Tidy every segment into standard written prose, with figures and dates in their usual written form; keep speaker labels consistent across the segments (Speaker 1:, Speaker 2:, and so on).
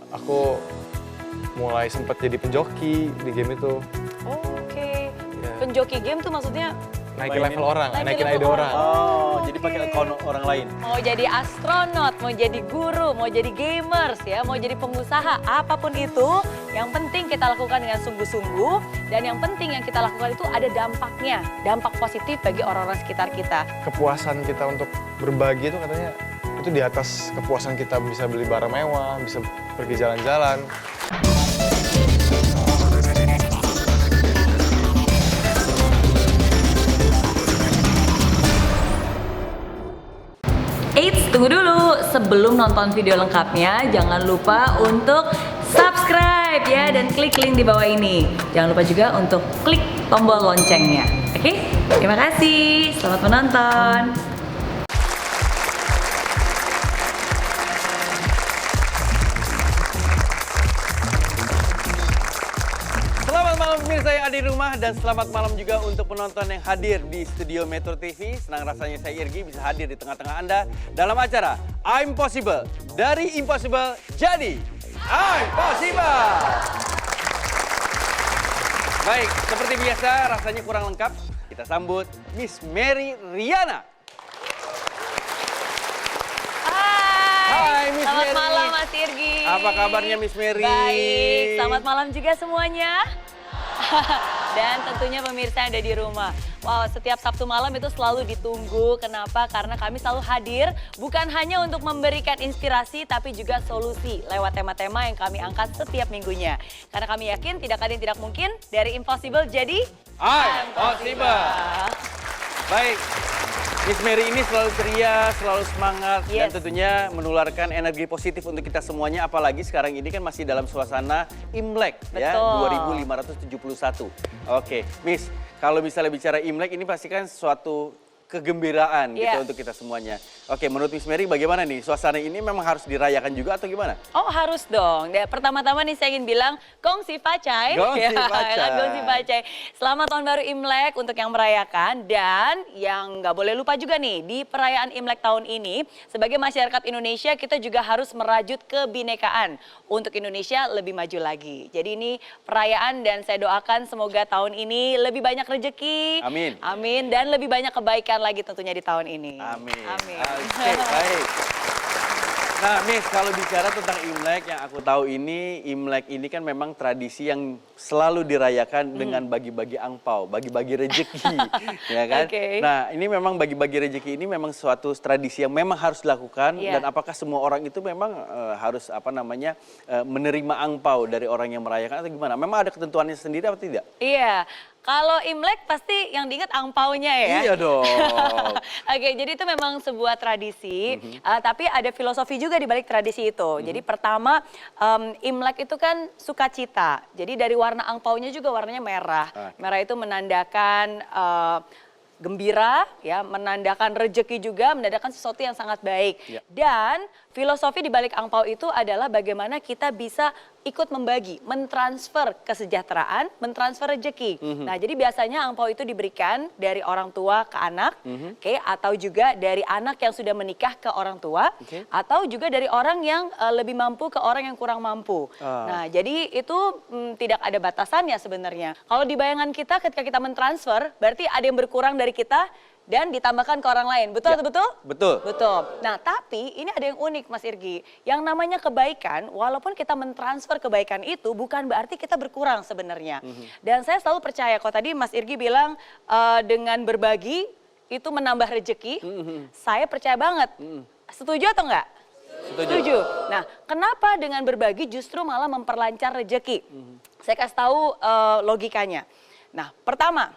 Speaker 1: aku mulai sempat jadi penjoki di game itu.
Speaker 2: Oke.
Speaker 1: Ya.
Speaker 2: Penjoki game tuh maksudnya
Speaker 1: Naikin level orang, naikin
Speaker 2: level
Speaker 1: ide orang.
Speaker 3: Oh, jadi
Speaker 2: Oke.
Speaker 3: pakai account orang lain.
Speaker 2: Mau jadi astronot, mau jadi guru, mau jadi gamers ya, mau jadi pengusaha, apapun itu, yang penting kita lakukan dengan sungguh-sungguh dan yang penting yang kita lakukan itu ada dampaknya, dampak positif bagi orang-orang sekitar kita.
Speaker 1: Kepuasan kita untuk berbagi itu katanya itu di atas kepuasan kita bisa beli barang mewah, bisa pergi jalan-jalan.
Speaker 2: Eits, tunggu dulu. Sebelum nonton video lengkapnya, jangan lupa untuk subscribe ya dan klik link di bawah ini. Jangan lupa juga untuk klik tombol loncengnya. Oke? Terima kasih. Selamat menonton.
Speaker 3: Selamat malam pemirsa yang ada di rumah dan selamat malam juga untuk penonton yang hadir di studio Metro TV. Senang rasanya saya Irgi bisa hadir di tengah-tengah Anda dalam acara I'm Possible. Dari Impossible jadi I'm Possible. Baik, seperti biasa rasanya kurang lengkap. Kita sambut Miss Mary Riana. Hai, Miss
Speaker 2: Selamat
Speaker 3: Mary.
Speaker 2: malam Mas Irgi.
Speaker 3: Apa kabarnya Miss Mary?
Speaker 2: Baik, selamat malam juga semuanya. Dan tentunya pemirsa yang ada di rumah. Wow, setiap Sabtu malam itu selalu ditunggu. Kenapa? Karena kami selalu hadir bukan hanya untuk memberikan inspirasi tapi juga solusi lewat tema-tema yang kami angkat setiap minggunya. Karena kami yakin tidak ada yang tidak mungkin dari impossible jadi
Speaker 3: I'm Possible. Baik, Miss Mary ini selalu ceria, selalu semangat dan
Speaker 2: Yes.
Speaker 3: tentunya menularkan energi positif untuk kita semuanya. Apalagi sekarang ini kan masih dalam suasana Imlek ya,
Speaker 2: Betul.
Speaker 3: 2571. Oke, Miss, kalau misalnya bicara Imlek ini pasti kan suatu kegembiraan gitu
Speaker 2: Yes.
Speaker 3: untuk kita semuanya. Oke, menurut Miss Mary bagaimana nih? Suasana ini memang harus dirayakan juga atau gimana?
Speaker 2: Oh harus dong. Pertama-tama nih saya ingin bilang Gongsi Pacai.
Speaker 3: Gongsi
Speaker 2: Ya,
Speaker 3: Pacai.
Speaker 2: Gongsi Pacai. Selamat tahun baru Imlek untuk yang merayakan. Dan yang nggak boleh lupa juga nih di perayaan Imlek tahun ini sebagai masyarakat Indonesia kita juga harus merajut kebinekaan untuk Indonesia lebih maju lagi. Jadi ini perayaan dan saya doakan semoga tahun ini lebih banyak rezeki.
Speaker 3: Amin.
Speaker 2: Amin dan lebih banyak kebaikan lagi tentunya di tahun ini.
Speaker 3: Amin.
Speaker 2: Amin.
Speaker 3: Oke, baik. Nah, Miss, kalau bicara tentang Imlek yang aku tahu ini, Imlek ini kan memang tradisi yang selalu dirayakan dengan bagi-bagi angpau, bagi-bagi rezeki, ya kan?
Speaker 2: Oke.
Speaker 3: Nah, ini memang bagi-bagi rezeki ini memang suatu tradisi yang memang harus dilakukan
Speaker 2: Iya.
Speaker 3: dan apakah semua orang itu memang harus menerima angpau dari orang yang merayakan atau gimana? Memang ada ketentuannya sendiri atau tidak?
Speaker 2: Iya, kalau Imlek pasti yang diingat angpaunya ya.
Speaker 3: Iya dong.
Speaker 2: Oke, jadi itu memang sebuah tradisi, tapi ada filosofi juga di balik tradisi itu. Jadi pertama, Imlek itu kan sukacita. Jadi dari warna angpaunya juga warnanya merah.
Speaker 3: Oke.
Speaker 2: Merah itu menandakan gembira, ya, menandakan rejeki juga, menandakan sesuatu yang sangat baik.
Speaker 3: Ya.
Speaker 2: Dan filosofi di balik angpau itu adalah bagaimana kita bisa ikut membagi, mentransfer kesejahteraan, mentransfer rejeki. Nah, jadi biasanya angpau itu diberikan dari orang tua ke anak, oke, atau juga dari anak yang sudah menikah ke orang tua,
Speaker 3: Oke.
Speaker 2: atau juga dari orang yang lebih mampu ke orang yang kurang mampu.
Speaker 3: Ah.
Speaker 2: Nah, jadi itu tidak ada batasannya sebenarnya. Kalau di bayangan kita ketika kita mentransfer, berarti ada yang berkurang dari kita dan ditambahkan ke orang lain. Betul
Speaker 3: Ya.
Speaker 2: atau betul?
Speaker 3: Betul.
Speaker 2: Betul. Nah, tapi ini ada yang unik Mas Irgi. Yang namanya kebaikan, walaupun kita mentransfer kebaikan itu bukan berarti kita berkurang sebenarnya. Dan saya selalu percaya, kalau tadi Mas Irgi bilang dengan berbagi itu menambah rejeki, saya percaya banget. Setuju atau enggak? Setuju. Nah, kenapa dengan berbagi justru malah memperlancar rejeki? Saya kasih tahu logikanya. Nah, pertama,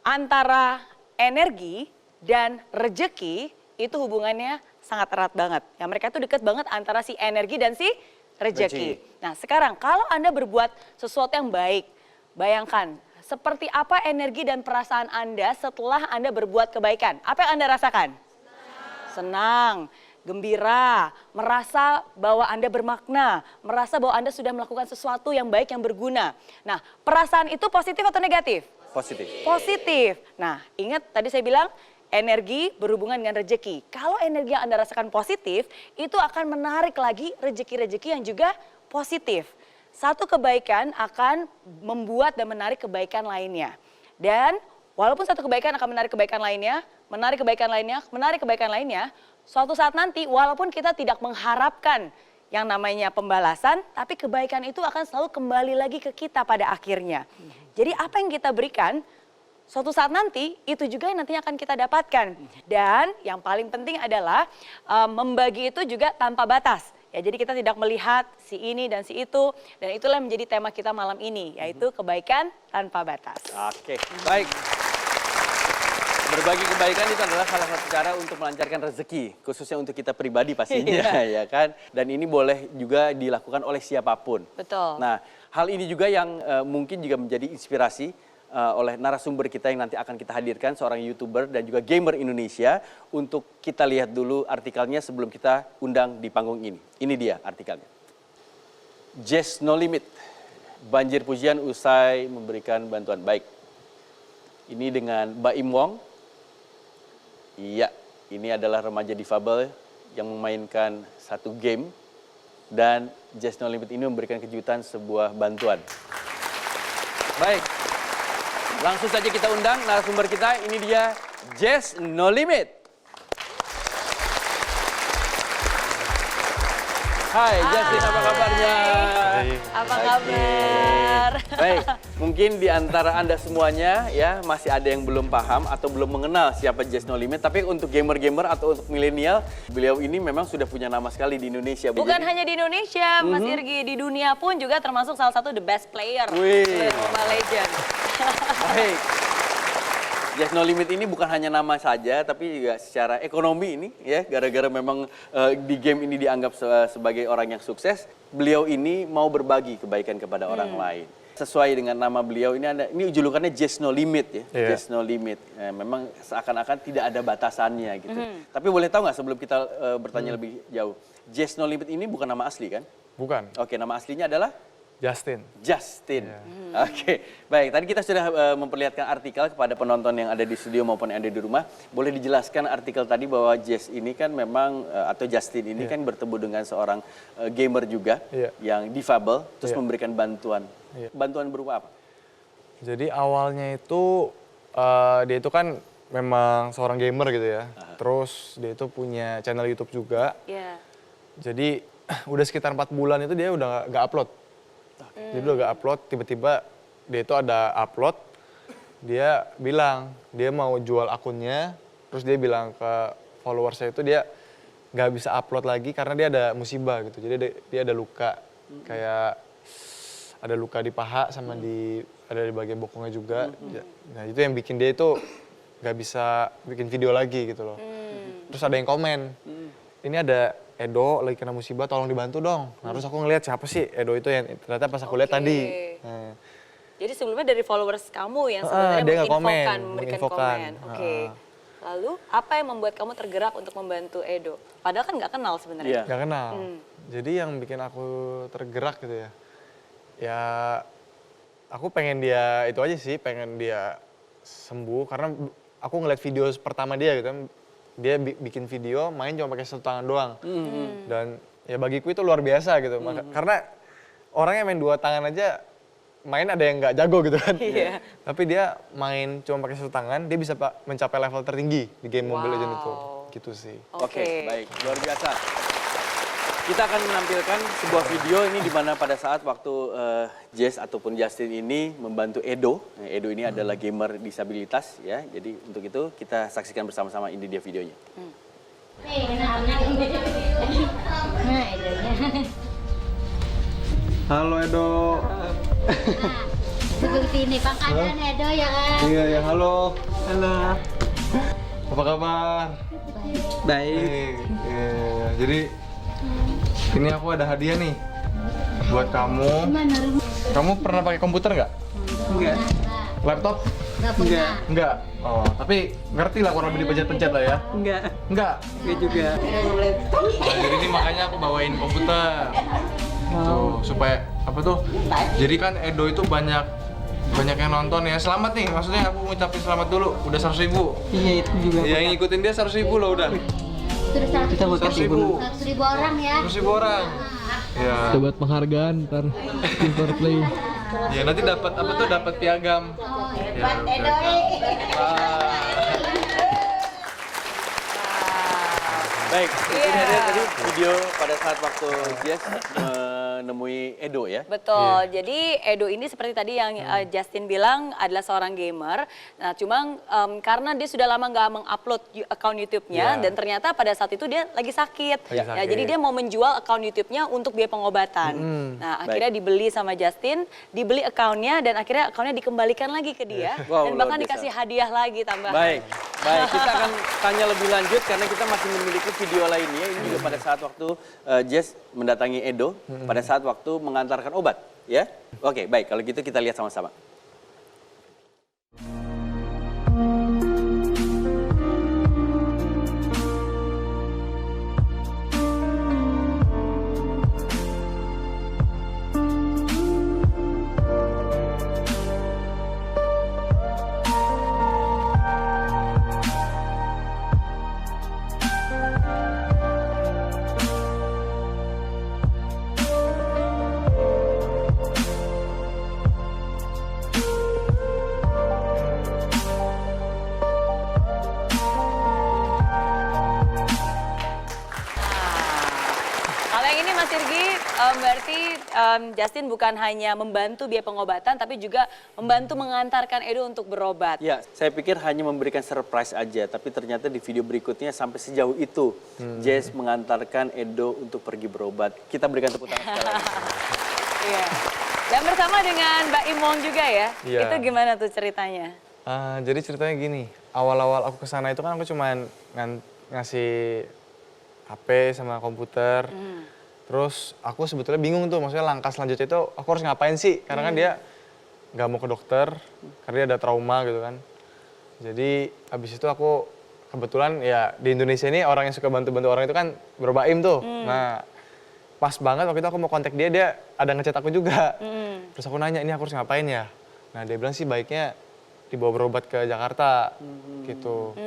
Speaker 2: antara energi dan rejeki itu hubungannya sangat erat banget. Ya, mereka itu dekat banget antara si energi dan si rejeki. Nah, sekarang kalau Anda berbuat sesuatu yang baik, bayangkan seperti apa energi dan perasaan Anda setelah Anda berbuat kebaikan. Apa yang Anda rasakan? Senang, gembira, merasa bahwa Anda bermakna, merasa bahwa Anda sudah melakukan sesuatu yang baik, yang berguna. Nah, perasaan itu positif atau negatif?
Speaker 3: Positif.
Speaker 2: Positif. Nah, ingat tadi saya bilang energi berhubungan dengan rejeki. Kalau energi yang Anda rasakan positif, itu akan menarik lagi rejeki-rejeki yang juga positif. Satu kebaikan akan membuat dan menarik kebaikan lainnya. Dan walaupun satu kebaikan akan menarik kebaikan lainnya, menarik kebaikan lainnya, menarik kebaikan lainnya, suatu saat nanti walaupun kita tidak mengharapkan yang namanya pembalasan, tapi kebaikan itu akan selalu kembali lagi ke kita pada akhirnya. Jadi apa yang kita berikan, suatu saat nanti itu juga yang nantinya akan kita dapatkan. Dan yang paling penting adalah membagi itu juga tanpa batas. Ya, jadi kita tidak melihat si ini dan si itu, dan itulah yang menjadi tema kita malam ini, yaitu kebaikan tanpa batas.
Speaker 3: Oke, baik. Berbagi kebaikan itu adalah salah satu cara untuk melancarkan rezeki, khususnya untuk kita pribadi pastinya, ya kan? Dan ini boleh juga dilakukan oleh siapapun.
Speaker 2: Betul.
Speaker 3: Nah, hal ini juga yang mungkin juga menjadi inspirasi oleh narasumber kita yang nanti akan kita hadirkan, seorang YouTuber dan juga gamer Indonesia. Untuk kita lihat dulu artikelnya sebelum kita undang di panggung ini. Ini dia artikelnya. Jazz No Limit, banjir pujian usai memberikan bantuan. Baik, ini dengan Baim Wong. Iya, ini adalah remaja difabel yang memainkan satu game. Dan Jazz No Limit ini memberikan kejutan sebuah bantuan. Baik. Langsung saja kita undang narasumber kita, ini dia Jazz No Limit. Hai Justin, apa kabarnya?
Speaker 2: Apa kabar?
Speaker 3: Baik, mungkin di antara Anda semuanya ya masih ada yang belum paham atau belum mengenal siapa Jazz No Limit. Tapi untuk gamer-gamer atau untuk milenial, beliau ini memang sudah punya nama sekali di Indonesia.
Speaker 2: Bukan hanya di Indonesia, Mas Irgi, di dunia pun juga termasuk salah satu the best player.
Speaker 3: Wih.
Speaker 2: Mobile Legend.
Speaker 3: Baik. Jazz No Limit ini bukan hanya nama saja, tapi juga secara ekonomi ini ya, gara-gara memang di game ini dianggap sebagai orang yang sukses, beliau ini mau berbagi kebaikan kepada orang lain. Sesuai dengan nama beliau ini julukannya Jazz No Limit ya, Jazz No Limit. Memang seakan-akan tidak ada batasannya gitu. Tapi boleh tahu nggak sebelum kita bertanya lebih jauh, Jazz No Limit ini bukan nama asli kan?
Speaker 1: Bukan,
Speaker 3: Oke, nama aslinya adalah?
Speaker 1: Justin.
Speaker 3: Justin. Oke, baik. Tadi kita sudah memperlihatkan artikel kepada penonton yang ada di studio maupun yang ada di rumah. Boleh dijelaskan artikel tadi bahwa Jazz ini kan memang atau Justin ini kan bertemu dengan seorang gamer juga yang difabel, terus memberikan bantuan. Bantuan berupa apa?
Speaker 1: Jadi awalnya itu dia itu kan memang seorang gamer gitu ya. Terus dia itu punya channel YouTube juga.
Speaker 2: Iya.
Speaker 1: Jadi udah sekitar 4 bulan itu dia udah nggak upload. Jadi udah nggak upload, tiba-tiba dia itu ada upload. Dia bilang dia mau jual akunnya, terus dia bilang ke followersnya itu dia nggak bisa upload lagi karena dia ada musibah gitu. Jadi dia ada luka, kayak ada luka di paha sama ada di bagian bokongnya juga. Nah itu yang bikin dia itu nggak bisa bikin video lagi gitu loh. Terus ada yang komen, ini ada Edo lagi kena musibah, tolong dibantu dong. Nah, terus aku ngeliat siapa sih Edo itu yang ternyata pas aku lihat tadi. Nah.
Speaker 2: Jadi sebelumnya dari followers kamu yang sebenarnya
Speaker 1: dia
Speaker 2: memberikan komen. Oke. Lalu apa yang membuat kamu tergerak untuk membantu Edo? Padahal kan nggak kenal sebenarnya.
Speaker 1: Nggak kenal. Jadi yang bikin aku tergerak gitu ya, ya aku pengen dia itu aja sih, pengen dia sembuh. Karena aku ngeliat video pertama dia gitu kan. Dia bikin video main cuma pakai satu tangan doang. Dan ya bagiku itu luar biasa gitu. Karena orang yang main 2 tangan aja main ada yang nggak jago gitu kan. Tapi dia main cuma pakai satu tangan, dia bisa mencapai level tertinggi di game Mobile Legends itu. Gitu sih.
Speaker 3: Oke, baik. Luar biasa. Kita akan menampilkan sebuah video ini di mana pada saat waktu Jazz ataupun Justin ini membantu Edo. Nah, Edo ini adalah gamer disabilitas ya. Jadi untuk itu kita saksikan bersama-sama, ini dia videonya.
Speaker 1: Halo Edo.
Speaker 4: Seperti ini pangkalan Edo ya kan?
Speaker 1: Iya ya, halo. Halo. Apa kabar?
Speaker 5: Baik.
Speaker 1: Jadi ini aku ada hadiah nih buat kamu. Kamu pernah pakai komputer nggak?
Speaker 5: Enggak.
Speaker 1: Laptop?
Speaker 4: Enggak.
Speaker 1: Enggak. Oh, tapi ngerti lah kurang lebih pencet-pencet lah ya?
Speaker 5: Enggak.
Speaker 1: Enggak.
Speaker 5: Enggak juga.
Speaker 1: Nah, jadi ini makanya aku bawain komputer. Tuh, supaya apa tuh? Jadi kan Edo itu banyak yang nonton ya. Selamat nih, maksudnya aku ngucapin selamat dulu. Udah 100.000.
Speaker 5: Iya itu juga.
Speaker 1: Yang ngikutin dia 100.000 loh udah.
Speaker 4: Terus
Speaker 5: Kita buat
Speaker 1: 100.000.
Speaker 4: 100.000 orang ya.
Speaker 1: 100.000 orang. Iya.
Speaker 5: Dapat penghargaan ntar Silver Play.
Speaker 1: Ya nanti dapat apa tuh dapat piagam.
Speaker 4: Buat Edo.
Speaker 3: Baik,
Speaker 2: Iya.
Speaker 3: ini ada tadi video pada saat waktu Jess menemui Edo ya.
Speaker 2: Betul. Jadi Edo ini seperti tadi yang Justin bilang adalah seorang gamer. Nah, cuma karena dia sudah lama nggak mengupload akun YouTube-nya
Speaker 1: Iya.
Speaker 2: dan ternyata pada saat itu dia lagi sakit.
Speaker 1: Lagi
Speaker 2: Ya,
Speaker 1: sakit.
Speaker 2: jadi dia mau menjual akun YouTube-nya untuk biaya pengobatan. Nah, akhirnya dibeli sama Justin, dibeli akunnya dan akhirnya akunnya dikembalikan lagi ke dia
Speaker 3: Wow,
Speaker 2: dan bahkan
Speaker 3: luar biasa.
Speaker 2: dikasih hadiah lagi tambahan.
Speaker 3: Baik, baik. Kita akan tanya lebih lanjut karena kita masih memiliki video lainnya. Ini juga pada saat waktu Jess mendatangi Edo, pada saat waktu mengantarkan obat, ya. Oke, baik. Kalau gitu kita lihat sama-sama.
Speaker 2: Kalau yang ini Mas Irgi, berarti Justin bukan hanya membantu biaya pengobatan, tapi juga membantu mengantarkan Edo untuk berobat.
Speaker 3: Ya, saya pikir hanya memberikan surprise aja, tapi ternyata di video berikutnya sampai sejauh itu Jess mengantarkan Edo untuk pergi berobat. Kita berikan tepuk tangan sekali lagi.
Speaker 2: Iya. Dan bersama dengan Mbak Imong juga ya.
Speaker 1: Iya.
Speaker 2: Itu gimana tuh ceritanya?
Speaker 1: Jadi ceritanya gini, awal-awal aku kesana itu kan aku cuman ngasih HP sama komputer. Terus aku sebetulnya bingung tuh, maksudnya langkah selanjutnya itu aku harus ngapain sih? Karena kan dia nggak mau ke dokter, karena dia ada trauma gitu kan. Jadi abis itu aku kebetulan ya di Indonesia ini orang yang suka bantu-bantu orang itu kan berbaim tuh. Nah pas banget waktu itu aku mau kontak dia, dia ada ngechat aku juga. Terus aku nanya, ini aku harus ngapain ya? Nah dia bilang sih baiknya dibawa berobat ke Jakarta gitu.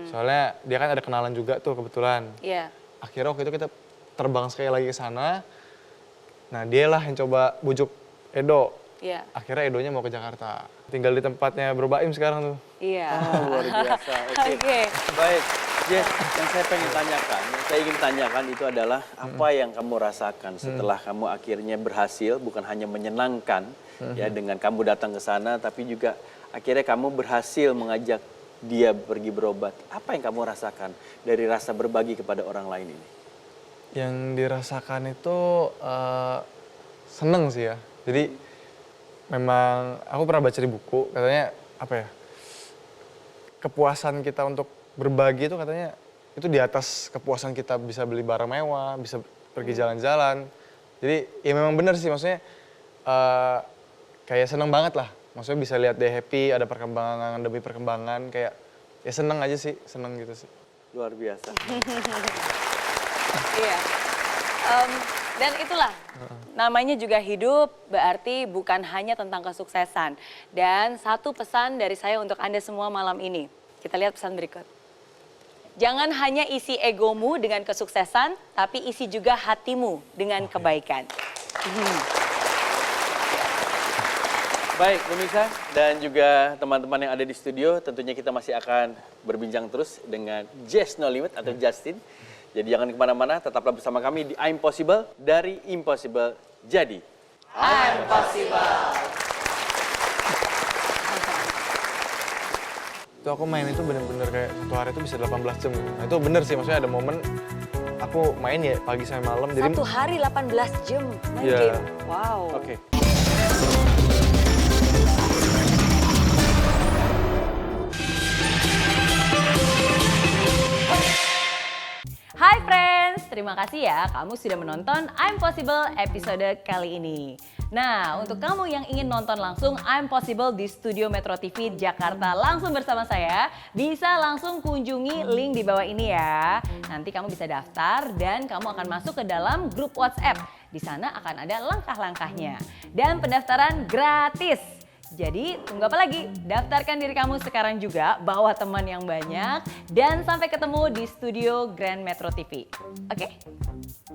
Speaker 1: Soalnya dia kan ada kenalan juga tuh kebetulan.
Speaker 2: Iya.
Speaker 1: Akhirnya waktu itu kita terbang sekali lagi ke sana. Nah dia lah yang coba bujuk Edo.
Speaker 2: Iya.
Speaker 1: Akhirnya Edonya mau ke Jakarta. Tinggal di tempatnya berbaim sekarang tuh.
Speaker 2: Iya.
Speaker 3: Luar biasa.
Speaker 2: Oke.
Speaker 3: Baik, Jess, yang saya pengen tanyakan, saya ingin tanyakan itu adalah apa yang kamu rasakan setelah kamu akhirnya berhasil, bukan hanya menyenangkan ya dengan kamu datang ke sana, tapi juga akhirnya kamu berhasil mengajak dia pergi berobat. Apa yang kamu rasakan dari rasa berbagi kepada orang lain ini?
Speaker 1: Yang dirasakan itu seneng sih ya. Jadi memang aku pernah baca di buku, katanya apa ya, kepuasan kita untuk berbagi itu katanya itu di atas kepuasan kita bisa beli barang mewah, bisa pergi jalan-jalan. Jadi ya memang benar sih, maksudnya kayak seneng banget lah. Maksudnya bisa lihat dia happy, ada perkembangan demi perkembangan, kayak ya seneng aja sih, seneng gitu sih.
Speaker 3: Luar biasa.
Speaker 2: Iya. Dan itulah, namanya juga hidup berarti bukan hanya tentang kesuksesan. Dan satu pesan dari saya untuk Anda semua malam ini. Kita lihat pesan berikut. Jangan hanya isi egomu dengan kesuksesan, tapi isi juga hatimu dengan kebaikan.
Speaker 3: Baik, pemirsa dan juga teman-teman yang ada di studio, tentunya kita masih akan berbincang terus dengan Jess No Limit atau Justin. Jadi jangan kemana-mana, tetaplah bersama kami di I'm Possible, dari Impossible jadi
Speaker 2: I'm possible.
Speaker 1: Itu aku main itu bener-bener kayak satu hari itu bisa 18 jam. Nah itu bener sih, maksudnya ada momen aku main ya pagi sampai malam. Jadi
Speaker 2: Satu hari 18 jam main
Speaker 1: Iya.
Speaker 2: game. Wow.
Speaker 3: Oke.
Speaker 2: Hai friends, terima kasih ya kamu sudah menonton I'm Possible episode kali ini. Nah, untuk kamu yang ingin nonton langsung I'm Possible di Studio Metro TV Jakarta langsung bersama saya, bisa langsung kunjungi link di bawah ini ya. Nanti kamu bisa daftar dan kamu akan masuk ke dalam grup WhatsApp. Di sana akan ada langkah-langkahnya. Dan pendaftaran gratis. Jadi tunggu apa lagi? Daftarkan diri kamu sekarang juga, bawa teman yang banyak, dan sampai ketemu di studio Grand Metro TV. Oke?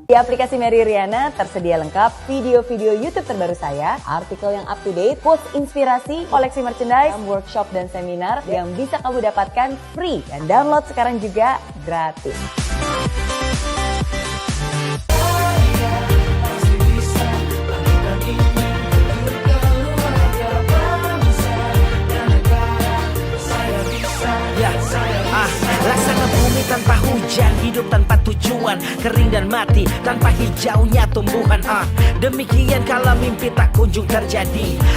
Speaker 2: Di aplikasi Mary Riana tersedia lengkap video-video YouTube terbaru saya, artikel yang up to date, quotes inspirasi, koleksi merchandise, workshop dan seminar yang bisa kamu dapatkan free. Dan download sekarang juga gratis.
Speaker 6: Laksana bumi tanpa hujan, hidup tanpa tujuan, kering dan mati tanpa hijaunya tumbuhan. Demikian kalau mimpi tak kunjung terjadi,